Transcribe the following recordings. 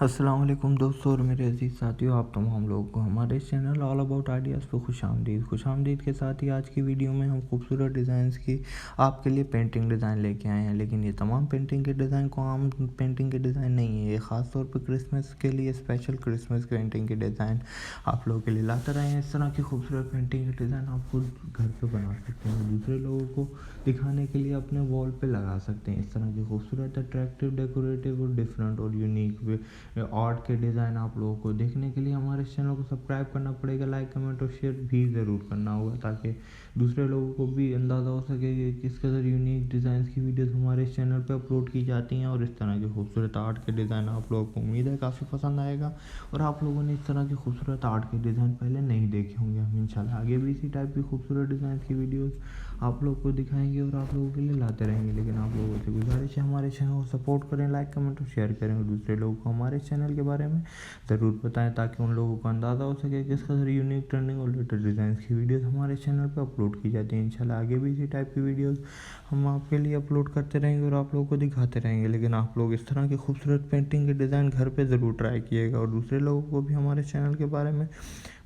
السلام علیکم دوستوں اور میرے عزیز ساتھیوں، آپ تمام لوگوں کو ہمارے چینل آل اباؤٹ آئیڈیاز پہ خوش آمدید کے ساتھ ہی آج کی ویڈیو میں ہم خوبصورت ڈیزائنز کی آپ کے لیے پینٹنگ ڈیزائن لے کے آئے ہیں۔ لیکن یہ تمام پینٹنگ کے ڈیزائن کو عام پینٹنگ کے ڈیزائن نہیں ہے، یہ خاص طور پہ کرسمس کے لیے اسپیشل کرسمس پینٹنگ کے ڈیزائن آپ لوگوں کے لیے لاتے رہے ہیں۔ اس طرح کی خوبصورت پینٹنگ کے ڈیزائن آپ خود گھر پہ بنا سکتے ہیں، دوسرے لوگوں کو دکھانے کے لیے اپنے وال پہ لگا سکتے ہیں۔ اس طرح کی خوبصورت اٹریکٹیو ڈیکوریٹو اور ڈفرینٹ اور یونیک آرٹ کے ڈیزائن آپ لوگوں کو دیکھنے کے لیے ہمارے اس چینل کو سبسکرائب کرنا پڑے گا، لائک کمنٹ اور شیئر بھی ضرور کرنا ہوگا تاکہ دوسرے لوگوں کو بھی اندازہ ہو سکے کہ کس قدر یونیک ڈیزائنز کی ویڈیوز ہمارے اس چینل پہ اپلوڈ کی جاتی ہیں۔ اور اس طرح کے خوبصورت آرٹ کے ڈیزائن آپ لوگوں کو امید ہے کافی پسند آئے گا، اور آپ لوگوں نے اس طرح کے خوبصورت آرٹ کے ڈیزائن پہلے نہیں دیکھے ہوں گے۔ ہم انشاءاللہ آگے بھی اسی ٹائپ کی خوبصورت ڈیزائنز کی ویڈیوز آپ لوگ کو دکھائیں گے اور آپ لوگوں کے لیے لاتے رہیں گے۔ لیکن آپ لوگوں سے گزارش ہے ہمارے چینل کو سپورٹ کریں، لائک کمنٹ اور شیئر کریں، اور دوسرے لوگوں کو ہمارے چینل کے بارے میں ضرور بتائیں تاکہ ان لوگوں کو اندازہ ہو سکے کہ کس قدر یونیک ٹرینڈنگ اور لیٹسٹ ڈیزائنز کی ویڈیوز ہمارے چینل پہ اپلوڈ کی جاتی ہیں۔ انشاءاللہ آگے بھی اسی ٹائپ کی ویڈیوز ہم آپ کے لیے اپلوڈ کرتے رہیں گے اور آپ لوگوں کو دکھاتے رہیں گے۔ لیکن آپ لوگ اس طرح کے خوبصورت پینٹنگ کے ڈیزائن گھر پہ ضرور ٹرائی کیے گا، اور دوسرے لوگوں کو بھی ہمارے چینل کے بارے میں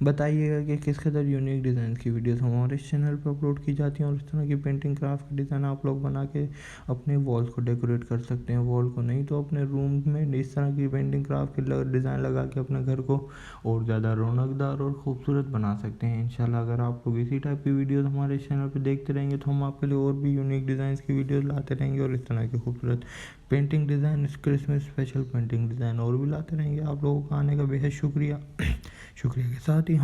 بتائیے گا کہ کس قدر یونیک ڈیزائنز کی ویڈیوز ہمارے اس چینل پہ اپلوڈ کی جاتی ہیں، اور اس طرح کی پینٹنگ کرافٹ کے ڈیزائن آپ لوگ بنا کے اپنے والز کو ڈیکوریٹ کر سکتے ہیں۔ وال کو نہیں تو اپنے روم میں اس طرح کی پینٹنگ کرافٹ کے ڈیزائن لگا کے اپنے گھر کو اور زیادہ رونق دار اور خوبصورت بنا سکتے ہیں۔ انشاءاللہ اگر آپ لوگ اسی ٹائپ کی ویڈیوز ہمارے چینل پہ دیکھتے رہیں گے تو ہم آپ کے لیے اور بھی یونیک ڈیزائنز کی ویڈیوز لاتے رہیں گے، اور اس طرح کے خوبصورت painting design, Christmas special painting design اور بھی لاتے رہیں گے۔ آپ لوگوں کا آنے کا بے حد شکریہ کے ساتھ ہی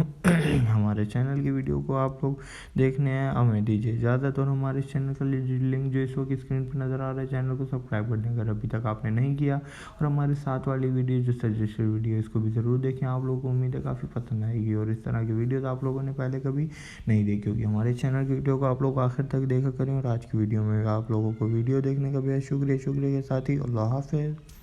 ہمارے چینل کی ویڈیو کو آپ لوگ دیکھنے ہیں ہمیں دیجیے اجازت، اور ہمارے چینل کا لنک جو اس وقت اسکرین پہ نظر آ رہا ہے، چینل کو سبسکرائب کرنے اگر ابھی تک آپ نے نہیں کیا، اور ہمارے ساتھ والی ویڈیو جو سجیسٹڈ ویڈیو اس کو بھی ضرور دیکھیں، آپ لوگوں کو امید ہے کافی پسند آئے گی۔ اور اس طرح کی ویڈیوز آپ لوگوں نے پہلے کبھی نہیں دیکھی ہوگی، ہمارے چینل کی ویڈیو کو آپ لوگ آخر تک دیکھا کریں، اور آج کی ویڈیو میں آپ لوگوں کو ویڈیو دیکھنے کا بے حد شکریہ کے ساتھ ہی اللہ حافظ۔